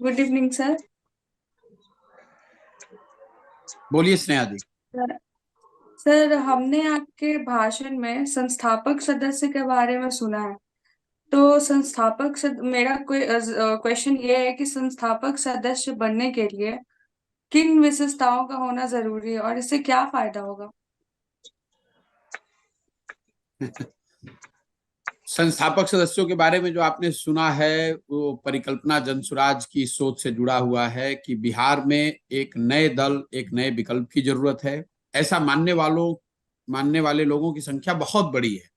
Good evening sir. बोलिए स्नेहा जी। Sir, हमने आपके भाषण में संस्थापक सदस्य के बारे में सुना है। तो मेरा क्वेश्चन ये है कि संस्थापक सदस्य बनने के लिए किन विशेषताओं का होना जरूरी है और इससे क्या फायदा होगा? संस्थापक सदस्यों के बारे में जो आपने सुना है वो परिकल्पना जनसुराज की सोच से जुड़ा हुआ है कि बिहार में एक नए दल, एक नए विकल्प की जरूरत है। ऐसा मानने वाले लोगों की संख्या बहुत बड़ी है,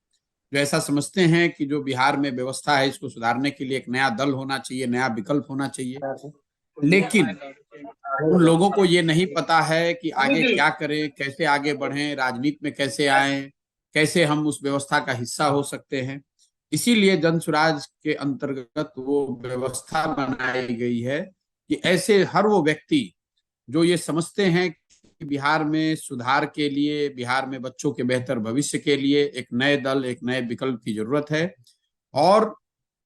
जो ऐसा समझते हैं कि जो बिहार में व्यवस्था है इसको सुधारने के लिए एक नया दल होना चाहिए, नया विकल्प होना चाहिए। लेकिन उन लोगों को ये नहीं पता है कि आगे क्या करें, कैसे आगे बढ़ें, राजनीति में कैसे आए, कैसे हम उस व्यवस्था का हिस्सा हो सकते हैं। इसीलिए जनसुराज के अंतर्गत वो व्यवस्था बनाई गई है कि ऐसे हर वो व्यक्ति जो ये समझते हैं कि बिहार में सुधार के लिए, बिहार में बच्चों के बेहतर भविष्य के लिए एक नए दल, एक नए विकल्प की जरूरत है, और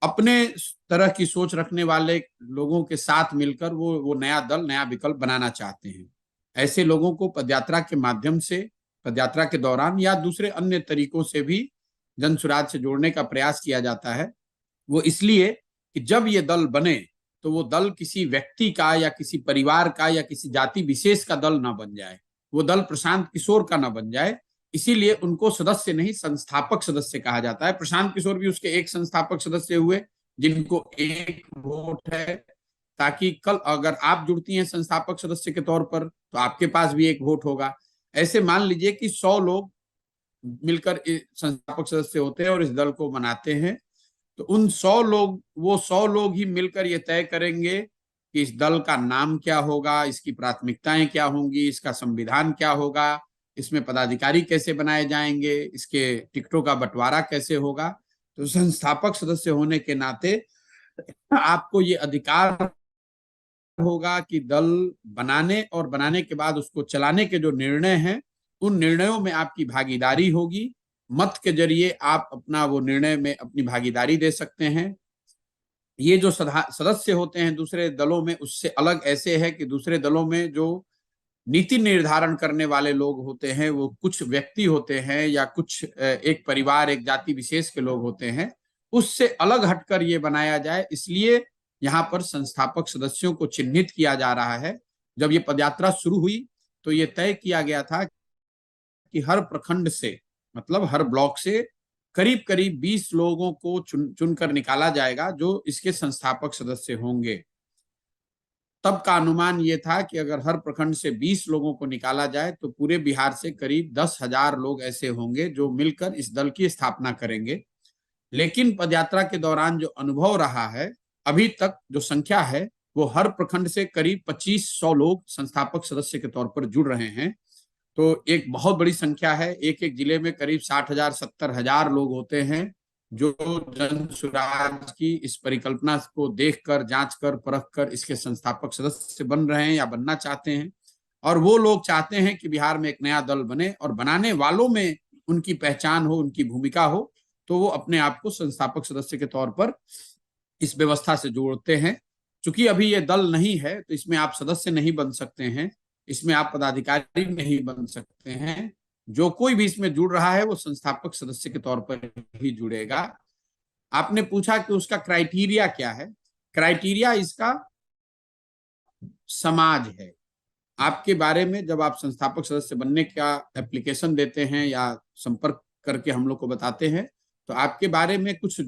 अपने तरह की सोच रखने वाले लोगों के साथ मिलकर वो नया दल, नया विकल्प बनाना चाहते हैं। ऐसे लोगों को पदयात्रा के माध्यम से, पदयात्रा के दौरान या दूसरे अन्य तरीकों से भी जनसुराज से जोड़ने का प्रयास किया जाता है। वो इसलिए कि जब ये दल बने तो वो दल किसी व्यक्ति का या किसी परिवार का या किसी जाति विशेष का दल ना बन जाए, वो दल प्रशांत किशोर का ना बन जाए। इसीलिए उनको सदस्य नहीं, संस्थापक सदस्य कहा जाता है। प्रशांत किशोर भी उसके एक संस्थापक सदस्य हुए जिनको एक वोट है, ताकि कल अगर आप जुड़ती हैं संस्थापक सदस्य के तौर पर तो आपके पास भी एक वोट होगा। ऐसे मान लीजिए कि 100 लोग मिलकर संस्थापक सदस्य होते हैं और इस दल को बनाते हैं, तो उन 100 लोग ही मिलकर ये तय करेंगे कि इस दल का नाम क्या होगा, इसकी प्राथमिकताएं क्या होंगी, इसका संविधान क्या होगा, इसमें पदाधिकारी कैसे बनाए जाएंगे, इसके टिकटों का बंटवारा कैसे होगा। तो संस्थापक सदस्य होने के नाते आपको ये अधिकार होगा कि दल बनाने और बनाने के बाद उसको चलाने के जो निर्णय हैं, उन निर्णयों में आपकी भागीदारी होगी। मत के जरिए आप अपना वो निर्णय में अपनी भागीदारी दे सकते हैं। ये जो सदस्य होते हैं दूसरे दलों में, उससे अलग ऐसे है कि दूसरे दलों में जो नीति निर्धारण करने वाले लोग होते हैं वो कुछ व्यक्ति होते हैं या कुछ एक परिवार, एक जाति विशेष के लोग होते हैं। उससे अलग हटकर ये बनाया जाए, इसलिए यहाँ पर संस्थापक सदस्यों को चिन्हित किया जा रहा है। जब ये पदयात्रा शुरू हुई तो ये तय किया गया था कि हर प्रखंड से, मतलब हर ब्लॉक से करीब करीब 20 लोगों को चुनकर निकाला जाएगा जो इसके संस्थापक सदस्य होंगे। तब का अनुमान ये था कि अगर हर प्रखंड से 20 लोगों को निकाला जाए तो पूरे बिहार से करीब 10,000 लोग ऐसे होंगे जो मिलकर इस दल की स्थापना करेंगे। लेकिन पदयात्रा के दौरान जो अनुभव रहा है, अभी तक जो संख्या है वो हर प्रखंड से करीब 2500 लोग संस्थापक सदस्य के तौर पर जुड़ रहे हैं। तो एक बहुत बड़ी संख्या है। एक एक जिले में करीब 60,000 70,000 लोग होते हैं जो जन सुराज की इस परिकल्पना को देखकर, जांच कर, परख कर इसके संस्थापक सदस्य बन रहे हैं या बनना चाहते हैं। और वो लोग चाहते हैं कि बिहार में एक नया दल बने और बनाने वालों में उनकी पहचान हो, उनकी भूमिका हो, तो वो अपने आप को संस्थापक सदस्य के तौर पर इस व्यवस्था से जोड़ते हैं। चूंकि अभी ये दल नहीं है तो इसमें आप सदस्य नहीं बन सकते हैं, इसमें आप पदाधिकारी नहीं बन सकते हैं। जो कोई भी इसमें जुड़ रहा है वो संस्थापक सदस्य के तौर पर ही जुड़ेगा। आपने पूछा कि उसका क्राइटेरिया क्या है। क्राइटेरिया इसका समाज है। आपके बारे में जब आप संस्थापक सदस्य बनने का एप्लीकेशन देते हैं या संपर्क करके हम लोग को बताते हैं, तो आपके बारे में कुछ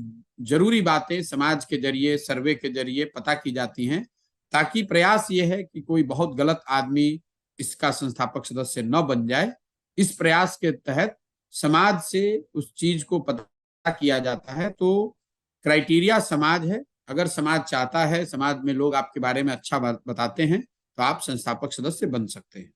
जरूरी बातें समाज के जरिए, सर्वे के जरिए पता की जाती हैं, ताकि प्रयास ये है कि कोई बहुत गलत आदमी इसका संस्थापक सदस्य न बन जाए। इस प्रयास के तहत समाज से उस चीज को पता किया जाता है। तो क्राइटेरिया समाज है। अगर समाज चाहता है, समाज में लोग आपके बारे में अच्छा बताते हैं, तो आप संस्थापक सदस्य बन सकते हैं।